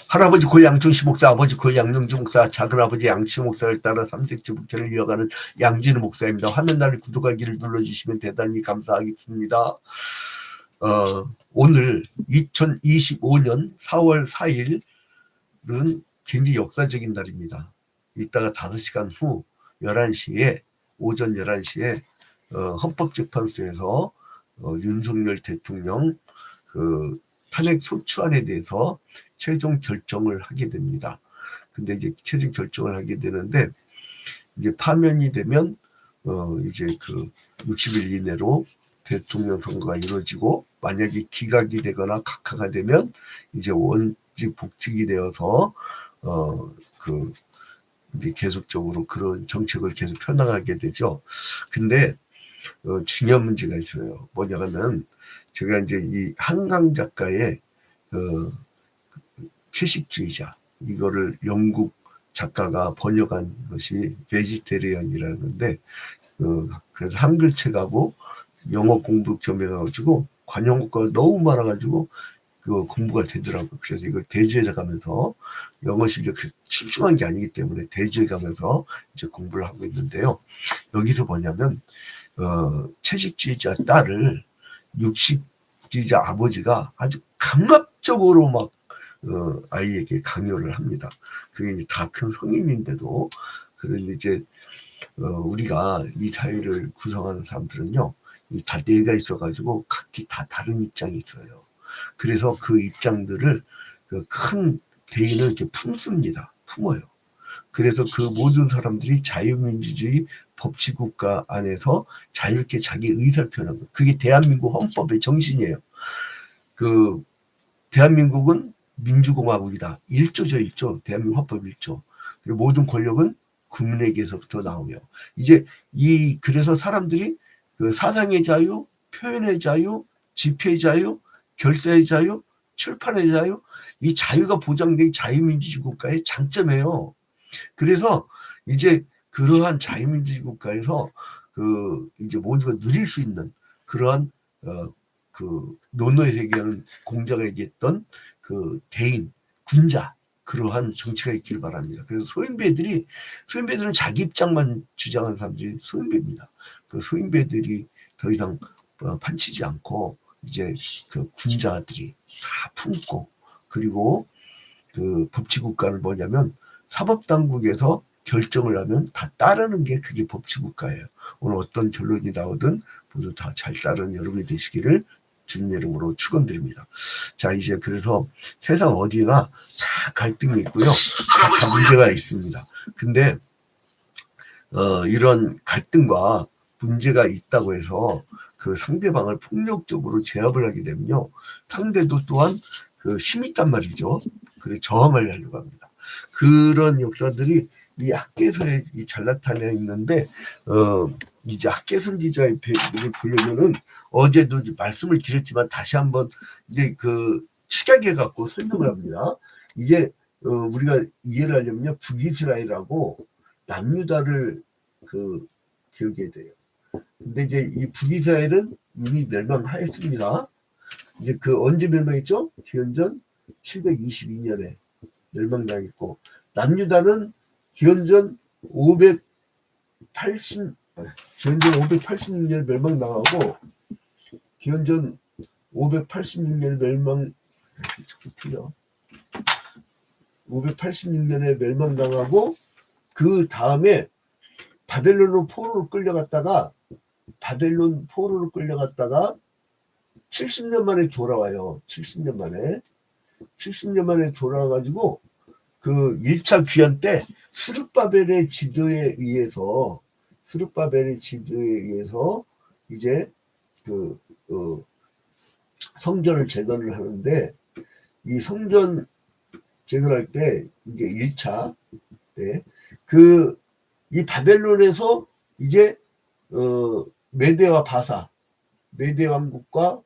할아버지 고양중시 목사, 아버지 고양영주 목사, 작은아버지 양치 목사를 따라 삼색지 목회를 이어가는 양진우 목사입니다. 화면란에 구독하기를 눌러주시면 대단히 감사하겠습니다. 오늘 2025년 4월 4일은 굉장히 역사적인 날입니다. 이따가 5시간 후 11시에 오전 11시에 헌법재판소에서 윤석열 대통령 그 탄핵 소추안에 대해서 최종 결정을 하게 됩니다. 근데 이제 최종 결정을 하게 되는데 이제 파면이 되면 이제 그 60일 이내로 대통령 선거가 이루어지고 만약에 기각이 되거나 각하가 되면 이제 원직 복직이 되어서 그 이제 계속적으로 그런 정책을 계속 펴나가게 되죠. 근데 중요한 문제가 있어요. 뭐냐면 제가 이제 이 한강 작가의 채식주의자 이거를 영국 작가가 번역한 것이 베지테리언이라는 건데 그래서 한글책하고 영어 공부 겸해가지고 관용어가 너무 많아가지고 그 공부가 되더라고요. 그래서 이걸 대주에 가면서 영어 실력이 출중한 게 아니기 때문에 대주에 가면서 이제 공부를 하고 있는데요. 여기서 뭐냐면 채식주의자 딸을 육식주의자 아버지가 아주 강압적으로 막 아이에게 강요를 합니다. 그게 다 큰 성인인데도 그런 이제 우리가 이 사회를 구성하는 사람들은요 다 뇌가 있어가지고 각기 다 다른 입장이 있어요. 그래서 그 입장들을 큰 대의는 이렇게 품습니다. 품어요. 그래서 그 모든 사람들이 자유민주주의 법치국가 안에서 자유롭게 자기 의사를 표현하는 거예요. 그게 대한민국 헌법의 정신이에요. 그 대한민국은 민주공화국이다. 1조죠, 1조. 대한민국 헌법 1조. 그리고 모든 권력은 국민에게서부터 나오며 이제 그래서 사람들이 그 사상의 자유, 표현의 자유, 집회의 자유, 결사의 자유, 출판의 자유, 이 자유가 보장된 자유민주주의 국가의 장점이에요. 그래서 이제 그러한 자유민주주의 국가에서 그 이제 모두가 누릴 수 있는 그러한 그 노노의 세계는 공자가 얘기했던 그 대인, 군자 그러한 정치가 있기를 바랍니다. 그래서 소인배들은 자기 입장만 주장하는 사람들이 소인배입니다. 그 소인배들이 더 이상 판치지 않고 이제 그 군자들이 다 품고 그리고 그 법치국가는 뭐냐면 사법당국에서 결정을 하면 다 따르는 게 그게 법치국가예요. 오늘 어떤 결론이 나오든 모두 다 잘 따르는 여러분이 되시기를 주님 이름으로 축원드립니다. 자 이제 그래서 세상 어디나 다 갈등이 있고요. 다 문제가 있습니다. 근데 이런 갈등과 문제가 있다고 해서 그 상대방을 폭력적으로 제압을 하게 되면요. 상대도 또한 그 힘이 있단 말이죠. 그래 저항을 하려고 합니다. 그런 역사들이 이 학계서에 잘 나타나 있는데 이제 학계선 기자의 배를 보려면은 어제도 말씀을 드렸지만 다시 한번 이제 그 식약에 갖고 설명을 합니다. 이제 우리가 이해를 하려면요 북이스라엘하고 남유다를 그 기억해야 돼요. 근데 이제 이 북이스라엘은 이미 멸망하였습니다. 이제 그 언제 멸망했죠? 기원전 722년에 멸망당했고 남유다는 기원전 586년 멸망당하고 기원전 586년 586년에 멸망당하고 그 다음에 바벨론 포로로 끌려갔다가 70년 만에 돌아와요. 70년 만에 돌아와가지고 그 1차 귀환 때 스룹바벨의 지도에 의해서 이제 그 성전을 재건을 하는데 이 성전 재건할 때 이게 1차 그 이 바벨론에서 이제 메대와 바사 메대 왕국과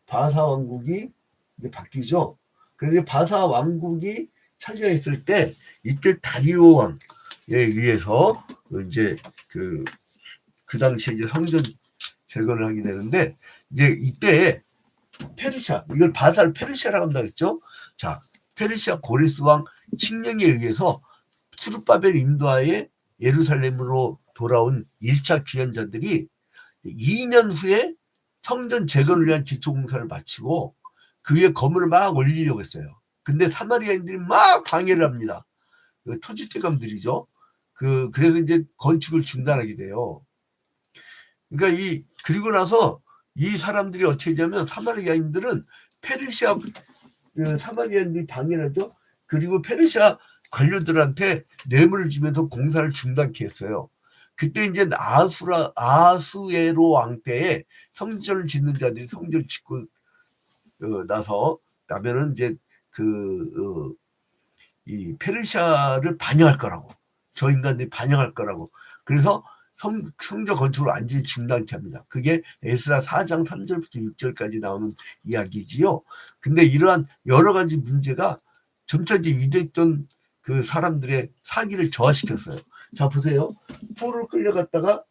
바사 왕국이 이제 바뀌죠. 그런데 바사 왕국이 차지했을 때 이때 다리오 왕에 의해서 이제 그 당시에 이제 성전 재건을 하게 되는데 이제 이때 페르시아 이걸 바사를 페르시아라고 한다고 했죠. 자 페르시아 고레스 왕 칙령에 의해서 스룹바벨 인도하에 예루살렘으로 돌아온 1차 귀환자들이 2년 후에 성전 재건을 위한 기초공사를 마치고 그 위에 건물을 막 올리려고 했어요. 근데 사마리아인들이 막 방해를 합니다. 그 토지대감들이죠. 그래서 이제 건축을 중단하게 돼요. 그러니까 그리고 나서 이 사람들이 어떻게 하냐면 사마리아인들은 페르시아 사마리아인들이 방해를 하죠. 그리고 페르시아 관료들한테 뇌물을 주면서 공사를 중단케 했어요. 그때 이제 아수에로 왕 때에 성전을 짓는 자들이 성전을 짓고 나서 나면은 이제 이 페르시아를 반영할 거라고, 저 인간들이 반영할 거라고. 그래서 성전 건축을 완전히 중단케 합니다. 그게 에스라 4장 3절부터 6절까지 나오는 이야기지요. 근데 이러한 여러 가지 문제가 점차 이제 유대했던 그 사람들의 사기를 저하시켰어요. 자, 보세요. 포로로 끌려갔다가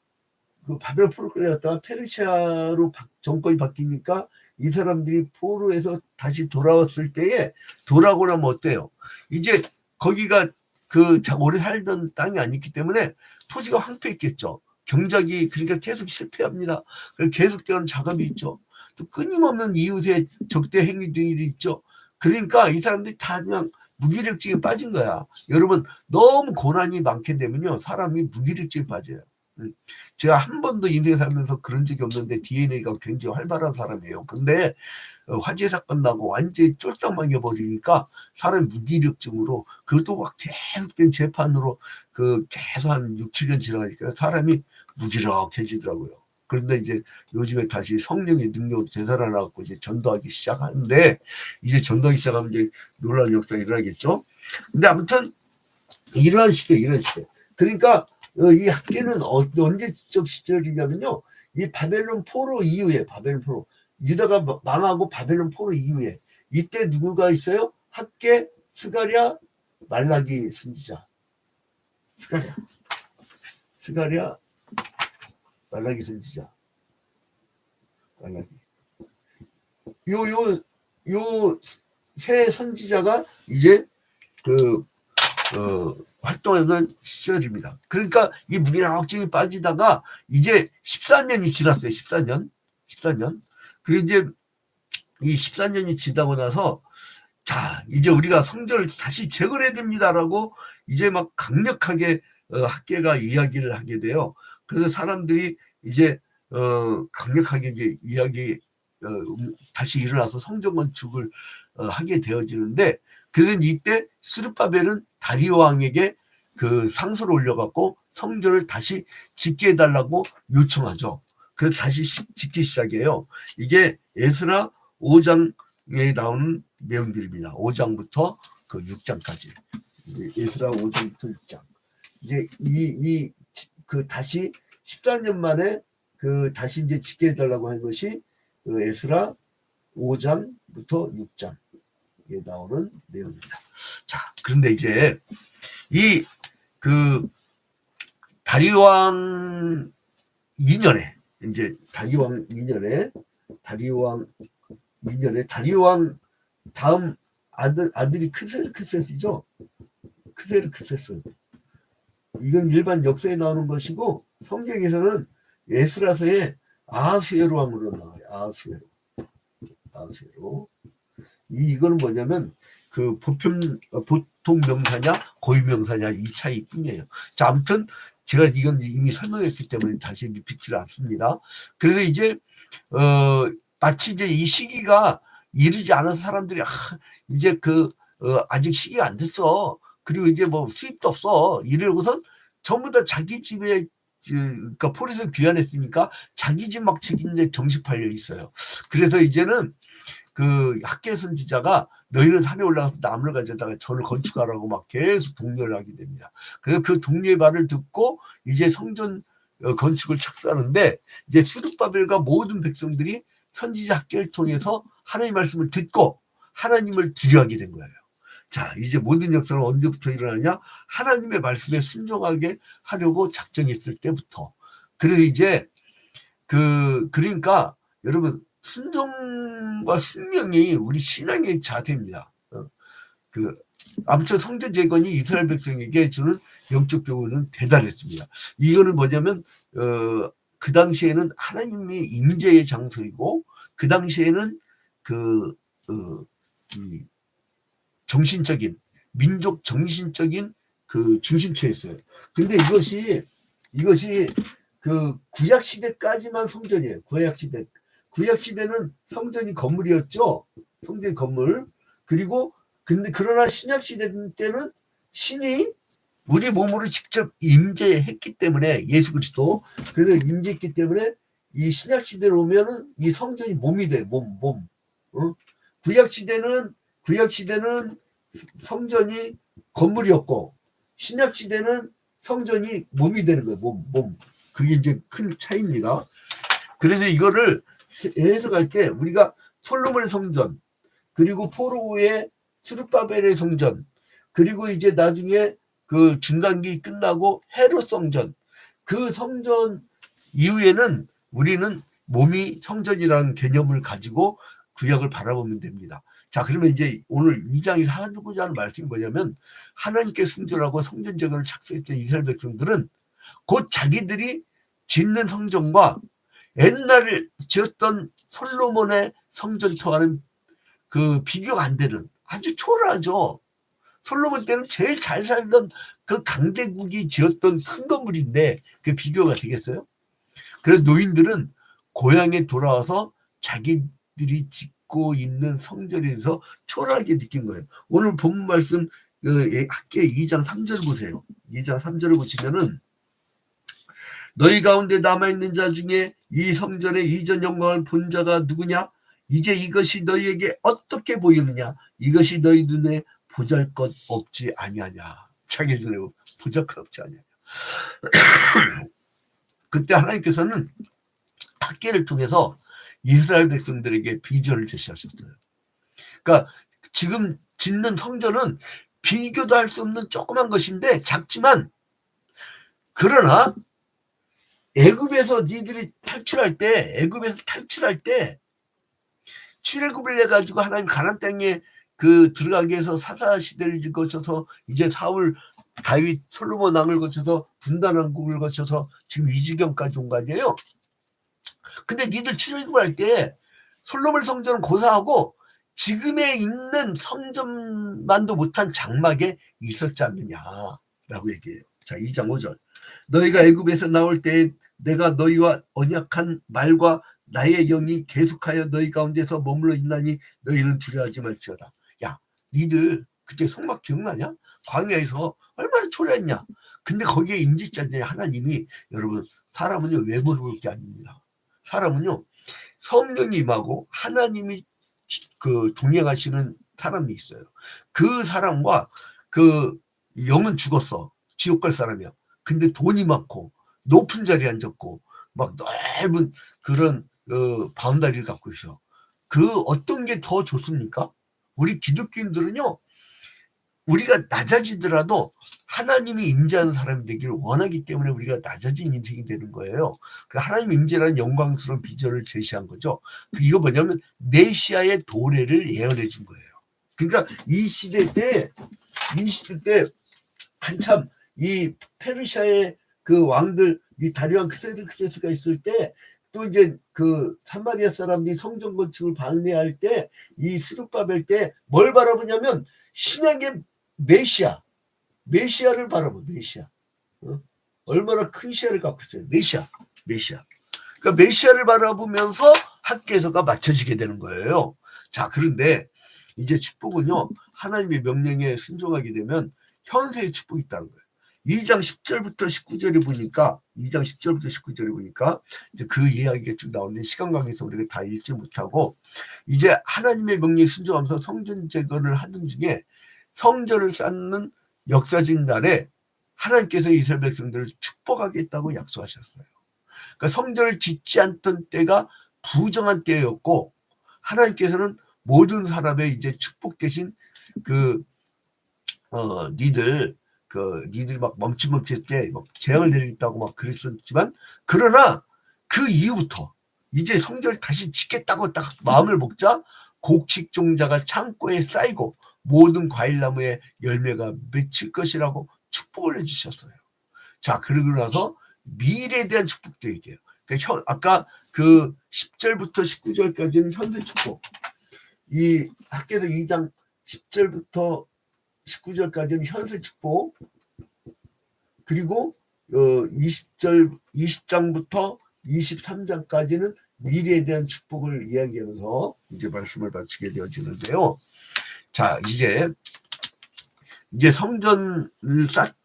바벨 포로로 끌려갔다가 페르시아로 정권이 바뀌니까 이 사람들이 포로에서 다시 돌아왔을 때에 돌아오고 나면 어때요? 이제 거기가 오래 살던 땅이 아니기 때문에 토지가 황폐했겠죠. 경작이 그러니까 계속 실패합니다. 계속되는 자금이 있죠. 또 끊임없는 이웃의 적대 행위들이 있죠. 그러니까 이 사람들이 다 그냥 무기력증에 빠진 거야. 여러분, 너무 고난이 많게 되면요, 사람이 무기력증에 빠져요. 제가 한 번도 인생 살면서 그런 적이 없는데 DNA가 굉장히 활발한 사람이에요. 근데 화재 사건 나고 완전히 쫄딱 망해버리니까 사람이 무기력증으로, 그것도 막 계속된 재판으로 계속 한 6, 7년 지나가니까 사람이 무기력해지더라고요. 그런데 이제 요즘에 다시 성령의 능력으로 되살아나갖고 이제 전도하기 시작하는데, 이제 전도하기 시작하면 이제 놀라운 역사가 일어나겠죠. 근데 아무튼 이러한 시대. 그러니까 이 학계는 언제적 시절이냐면요, 이 바벨론 포로 이후에, 유다가 망하고 바벨론 포로 이후에, 이때 누구가 있어요? 학계, 스가랴, 말라기 선지자. 스가랴, 말라기 선지자. 말라기. 요 세 선지자가 이제 활동하는 시절입니다. 그러니까 이 무기력증이 빠지다가 이제 14년이 지났어요. 14년. 그 이제 이 14년이 지나고 나서, 자, 이제 우리가 성전을 다시 재건해야 됩니다라고 이제 막 강력하게 학계가 이야기를 하게 돼요. 그래서 사람들이 이제 강력하게 이제 다시 일어나서 성전 건축을 하게 되어지는데, 그래서 이때 스룹바벨은 다리오 왕에게 상소를 올려갖고 성전을 다시 짓게 해달라고 요청하죠. 그래서 다시 짓기 시작해요. 이게 에스라 5장에 나오는 내용들입니다. 5장부터 6장까지. 에스라 5장부터 6장. 이제 다시 14년 만에 다시 이제 짓게 해달라고 한 것이 에스라 5장부터 6장. 나오는 내용입니다. 자, 그런데 이제 다리오왕 2년에 다리오왕 다음 아들이 크세르크세스죠. 크세르크세스. 이건 일반 역사에 나오는 것이고, 성경에서는 에스라서의 아하수에로 왕으로 나와요. 아하수에로. 이거는 뭐냐면 보통 명사냐 고유 명사냐 이 차이뿐이에요. 자, 아무튼 제가 이건 이미 설명했기 때문에 다시 리피트를 않습니다. 그래서 이제 마치 이제 이 시기가 이르지 않아서 사람들이 이제 아직 시기가 안 됐어. 그리고 이제 뭐 수입도 없어. 이러고선 전부 다 자기 집에, 그러니까 포로에서 귀환했으니까 자기 집 막 책임에 정신 팔려 있어요. 그래서 이제는 학계 선지자가 너희는 산에 올라가서 나무를 가져다가 전을 건축하라고 막 계속 독려를 하게 됩니다. 그래서 그 독려의 말을 듣고 이제 성전 건축을 착수하는데, 이제 스룹바벨과 모든 백성들이 선지자 학계를 통해서 하나님의 말씀을 듣고 하나님을 두려워하게 된 거예요. 자, 이제 모든 역사는 언제부터 일어나냐? 하나님의 말씀에 순종하게 하려고 작정했을 때부터. 그래서 이제 그러니까 여러분, 순종과 순명이 우리 신앙의 자세입니다. 그 아무튼 성전 재건이 이스라엘 백성에게 주는 영적 교훈은 대단했습니다. 이거는 뭐냐면 그 당시에는 하나님이 임재의 장소이고 그 당시에는 그 이 정신적인 민족 정신적인 그 중심체였어요. 근데 이것이 그 구약 시대까지만 성전이에요. 구약 시대는 성전이 건물이었죠. 성전 건물. 그리고 근데 그러나 신약 시대 때는 신이 우리 몸으로 직접 임재했기 때문에 예수 그리스도 그래서 임재했기 때문에 이 신약 시대로 오면은 이 성전이 몸이 돼. 몸. 구약 시대는 성전이 건물이었고 신약 시대는 성전이 몸이 되는 거예요. 몸. 그게 이제 큰 차이입니다. 그래서 이거를 해석할 때 우리가 솔로몬의 성전 그리고 포로의 스룹바벨의 성전 그리고 이제 나중에 그 중간기 끝나고 헤롯 성전 그 성전 이후에는 우리는 몸이 성전이라는 개념을 가지고 구약을 바라보면 됩니다. 자, 그러면 이제 오늘 2장에서 하고자 하는 말씀이 뭐냐면 하나님께 순종하고 성전 재건을 착수했던 이스라엘 백성들은 곧 자기들이 짓는 성전과 옛날에 지었던 솔로몬의 성전터와는 그 비교가 안 되는 아주 초라하죠. 솔로몬 때는 제일 잘 살던 그 강대국이 지었던 큰 건물인데 그 비교가 되겠어요? 그래서 노인들은 고향에 돌아와서 자기들이 짓고 있는 성전에서 초라하게 느낀 거예요. 오늘 본문 말씀 학계 2장 3절 보세요. 2장 3절을 보시면은 너희 가운데 남아있는 자 중에 이 성전의 이전 영광을 본 자가 누구냐? 이제 이것이 너희에게 어떻게 보이느냐? 이것이 너희 눈에 보잘것 없지 아니하냐? 자기 눈에 보잘것 없지 아니하냐? 그때 하나님께서는 학계를 통해서 이스라엘 백성들에게 비전을 제시하셨어요. 그러니까 지금 짓는 성전은 비교도 할 수 없는 조그만 것인데 작지만 그러나 애굽에서 니들이 탈출할 때 출애굽을 해 가지고 하나님 가나안 땅에 그 들어가게 해서 사사 시대를 거쳐서 이제 사울 다윗 솔로몬 왕을 거쳐서 분단왕국을 거쳐서 지금 이 지경까지 온 거 아니에요. 근데 니들 출애굽을 할 때 솔로몬 성전은 고사하고 지금에 있는 성전만도 못한 장막에 있었지 않느냐라고 얘기해요. 자, 2장 5절. 너희가 애굽에서 나올 때 내가 너희와 언약한 말과 나의 영이 계속하여 너희 가운데서 머물러 있나니 너희는 두려워하지 말지어다. 야, 니들 그때 성막 기억나냐? 광야에서 얼마나 초라했냐? 근데 거기에 임재자들이 하나님이 여러분 사람은요 외모를 볼 게 아닙니다. 사람은요 성령이 임하고 하나님이 그 동행하시는 사람이 있어요. 그 사람과 그 영은 죽었어. 지옥 갈 사람이야. 근데 돈이 많고 높은 자리에 앉았고 막 넓은 그런 바운다리를 갖고 있어. 그 어떤 게 더 좋습니까? 우리 기독교인들은요. 우리가 낮아지더라도 하나님이 임재하는 사람이 되기를 원하기 때문에 우리가 낮아진 인생이 되는 거예요. 하나님 임재라는 영광스러운 비전을 제시한 거죠. 이거 뭐냐면 메시아의 도래를 예언해 준 거예요. 그러니까 이 시대 때 한참 이 페르시아의 그 왕들 이 다리왕 크세스가 있을 때 또 이제 그 사마리아 사람들이 성전 건축을 반대할 때 이 스룹바벨 때 뭘 바라보냐면 신약의 메시아를 바라보 메시아. 얼마나 큰 시야를 갖고 있어요. 메시아. 그러니까 메시아를 바라보면서 학계서가 맞춰지게 되는 거예요. 자, 그런데 이제 축복은요. 하나님의 명령에 순종하게 되면 현세의 축복이 있다는 거예요. 2장 10절부터 19절에 보니까 이제 그 이야기가 쭉 나오는데 시간 관계에서 우리가 다 읽지 못하고 이제 하나님의 명령에 순종하면서 성전 재건을 하는 중에 성전을 쌓는 역사적인 날에 하나님께서 이스라엘 백성들을 축복하겠다고 약속하셨어요. 그러니까 성전을 짓지 않던 때가 부정한 때였고 하나님께서는 모든 사람의 이제 축복 대신 니들 막 멈칫멈칫 때 막 재앙을 내리겠다고 막 그랬었지만 그러나 그 이후부터 이제 성전을 다시 짓겠다고 딱 마음을 먹자 곡식종자가 창고에 쌓이고 모든 과일나무의 열매가 맺힐 것이라고 축복을 해주셨어요. 자, 그러고 나서 미래에 대한 축복도 얘기해요. 그러니까 아까 그 10절부터 19절까지는 현세 축복, 이 학개서 2장 10절부터 19절까지는 현세 축복, 그리고 20장부터 23장까지는 미래에 대한 축복을 이야기하면서 이제 말씀을 마치게 되어지는데요. 자, 이제 성전을 막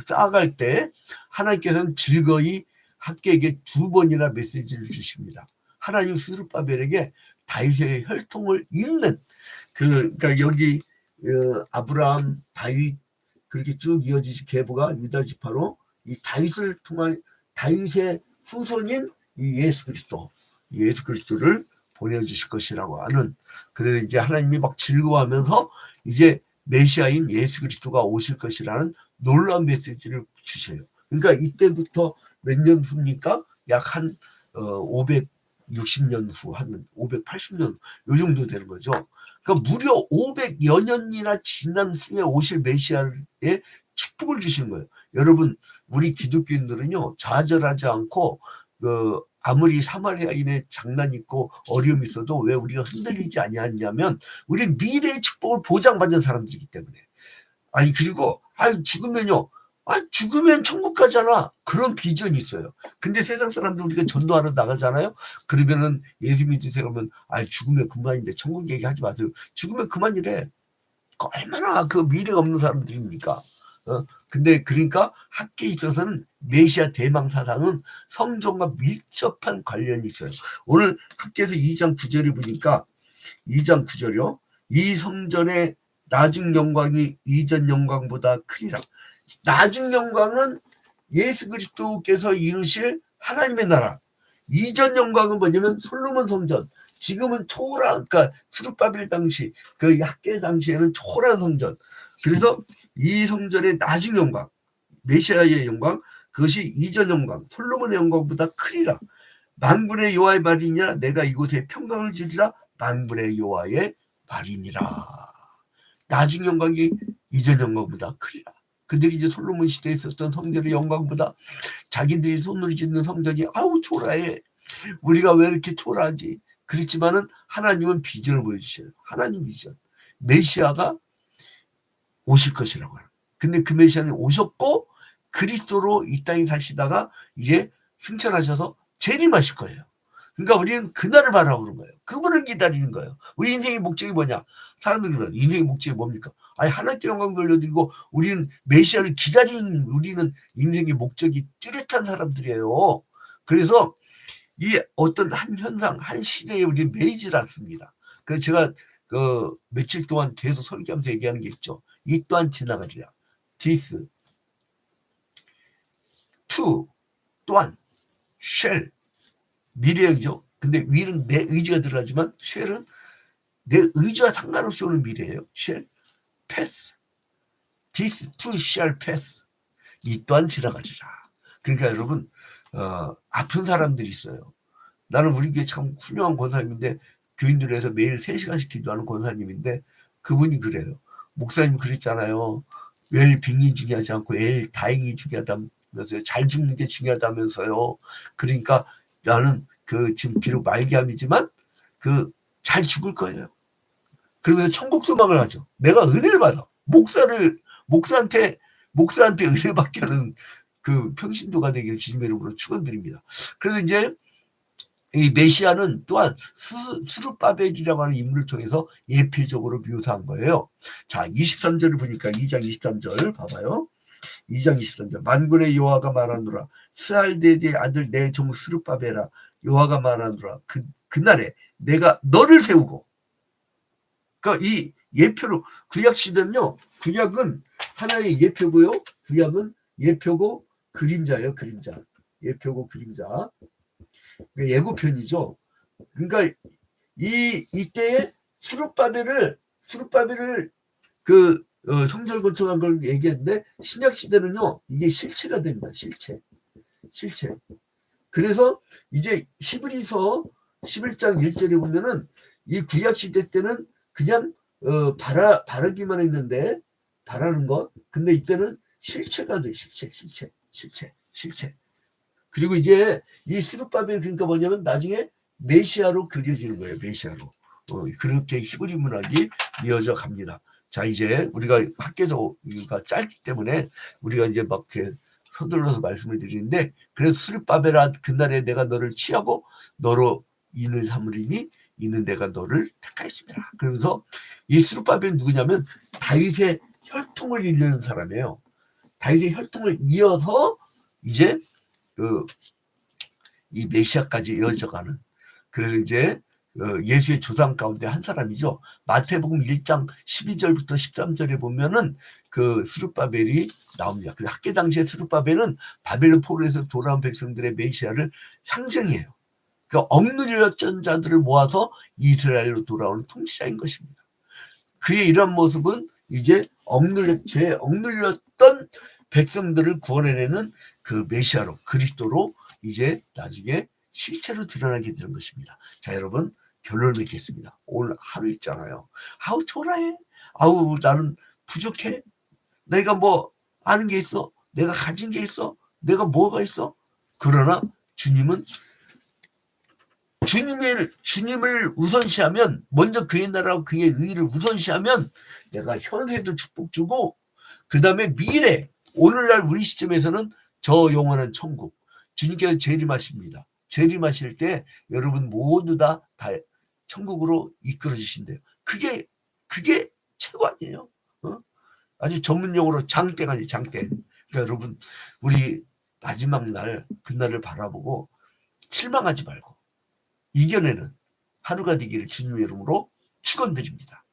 쌓아갈 때 하나님께서는 즐거이 학개에게 2번이나 메시지를 주십니다. 하나님 스룹바벨에게 다윗의 혈통을 잇는 그러니까 여기 아브라함, 다윗 그렇게 쭉 이어지지 계보가 유다 지파로 이 다윗을 통한 다윗의 후손인 이 예수 그리스도를 보내주실 것이라고 하는, 그래서 이제 하나님이 막 즐거워하면서 이제 메시아인 예수 그리스도가 오실 것이라는 놀라운 메시지를 주셔요. 그러니까 이때부터 몇 년 후입니까? 약 한 560년 후, 한 580년 요 정도 되는 거죠. 그러니까 무려 500여 년이나 지난 후에 오실 메시아의 축복을 주시는 거예요. 여러분, 우리 기독교인들은요, 좌절하지 않고 아무리 사마리아인의 장난 있고 어려움이 있어도 왜 우리가 흔들리지 아니하냐면 우리 미래의 축복을 보장받는 사람들이기 때문에. 아니, 그리고 죽으면요, 죽으면 천국 가잖아, 그런 비전이 있어요. 근데 세상 사람들 우리가 전도하러 나가잖아요. 그러면은 예수 믿으세요 그러면 죽으면 그만인데 천국 얘기하지 마세요. 죽으면 그만이래. 얼마나 그 미래가 없는 사람들입니까? 근데 그러니까 학계에 있어서는 메시아 대망 사상은 성전과 밀접한 관련이 있어요. 오늘 학계에서 2장 9절을 보니까 2장 9절이요. 이 성전의 나중 영광이 이전 영광보다 크리라. 나중 영광은 예수 그리스도께서 이루실 하나님의 나라. 이전 영광은 뭐냐면 솔로몬 성전. 지금은 초라, 그러니까 스룹바벨 당시 그 학계 당시에는 초라한 성전. 그래서 이 성전의 나중 영광, 메시아의 영광, 그것이 이전 영광, 솔로몬의 영광보다 크리라. 만군의 여호와의 말이니라. 내가 이곳에 평강을 주리라. 만군의 여호와의 말이니라. 나중 영광이 이전 영광보다 크리라. 그들이 이제 솔로몬 시대에 있었던 성전의 영광보다 자기들이 손으로 짓는 성전이 초라해. 우리가 왜 이렇게 초라하지? 그렇지만은 하나님은 비전을 보여주셔요. 하나님 비전. 메시아가 오실 것이라고 해요. 근데 그 메시아는 오셨고 그리스도로 이 땅에 사시다가 이제 승천하셔서 재림하실 거예요. 그러니까 우리는 그날을 바라보는 거예요. 그분을 기다리는 거예요. 우리 인생의 목적이 뭐냐? 사람들이 그래요. 인생의 목적이 뭡니까? 하나님께 영광 돌려드리고 우리는 메시아를 기다리는, 우리는 인생의 목적이 뚜렷한 사람들이에요. 그래서 이 어떤 한 현상, 한 시대에 우리 매이질 않습니다. 그래서 제가 며칠 동안 계속 설교하면서 얘기하는 게 있죠. 이 또한 지나가리라. This too 또한 shall 미래이죠. 근데 위는 내 의지가 들어가지만 shall은 내 의지와 상관없이 오는 미래예요. shall pass. This too shall pass. 이 또한 지나가리라. 그러니까 여러분, 아픈 사람들이 있어요. 나는 우리 교회 참 훌륭한 권사님인데, 교인들에서 매일 3시간씩 기도하는 권사님인데, 그분이 그래요. 목사님 그랬잖아요. 웰빙이 중요하지 않고 다행이 중요하다면서요. 잘 죽는 게 중요하다면서요. 그러니까 나는 지금 비록 말기암이지만 잘 죽을 거예요. 그러면서 천국 소망을 하죠. 내가 은혜를 받아. 목사한테 은혜 받게 하는 그 평신도가 되기를 주님의 이름으로 축원드립니다. 그래서 이제 이 메시아는 또한 스룹바벨이라고 하는 인물을 통해서 예표적으로 묘사한 거예요. 자, 23절을 보니까 2장 23절 봐봐요. 2장 23절. 만군의 여호와가 말하노라. 스알데의 아들 내 종 스룹바벨아, 여호와가 말하노라. 그날에 내가 너를 세우고. 그러니까 이 예표로, 구약 시대는요, 구약은 하나의 예표고요, 구약은 예표고 그림자예요. 그림자. 예표고 그림자. 예고편이죠. 그러니까 이때에 스룹바벨을 성전을 건축한 걸 얘기했는데, 신약 시대는요 이게 실체가 됩니다. 실체. 그래서 이제 히브리서 11장 1절에 보면은 이 구약 시대 때는 그냥 바라기만 했는데, 바라는 것. 근데 이때는 실체가 돼. 실체. 그리고 이제 이 스룹바벨, 그러니까 뭐냐면 나중에 메시아로 그려지는 거예요. 메시아로. 그렇게 히브리 문학이 이어져 갑니다. 자, 이제 우리가 학계에서 우리가 짧기 때문에 우리가 이제 막 이렇게 서둘러서 말씀을 드리는데, 그래서 스룹바벨아 그날에 내가 너를 취하고 너로 인을 삼으리니 이는 내가 너를 택하였습니다. 그러면서 이 스룹바벨은 누구냐면 다윗의 혈통을 이루는 사람이에요. 다윗의 혈통을 이어서 이제 이 메시아까지 이어져가는, 그래서 이제 예수의 조상 가운데 한 사람이죠. 마태복음 1장 12절부터 13절에 보면은 그 스룹바벨이 나옵니다. 그 학계 당시에 스룹바벨은 바벨론 포로에서 돌아온 백성들의 메시아를 상징해요. 그 억눌렸던 자들을 모아서 이스라엘로 돌아오는 통치자인 것입니다. 그의 이런 모습은 이제 죄에 억눌렸던 백성들을 구원해내는 그 메시아로, 그리스도로 이제 나중에 실체로 드러나게 되는 것입니다. 자, 여러분, 결론을 맺겠습니다. 오늘 하루 있잖아요. 아우 초라해. 아우 나는 부족해. 내가 뭐 아는 게 있어. 내가 가진 게 있어. 내가 뭐가 있어. 그러나 주님은 주님을 우선시하면, 먼저 그의 나라와 그의 의를 우선시하면 내가 현세도 축복 주고, 그 다음에 미래, 오늘날 우리 시점에서는 저 영원한 천국, 주님께서 재림하십니다. 재림하실 때 여러분 모두 다 천국으로 이끌어 주신대요. 그게 최고 아니에요? 아주 전문용어로 장땡 아니에요, 장땡. 그러니까 여러분, 우리 마지막 날, 그날을 바라보고 실망하지 말고 이겨내는 하루가 되기를 주님의 이름으로 축원드립니다.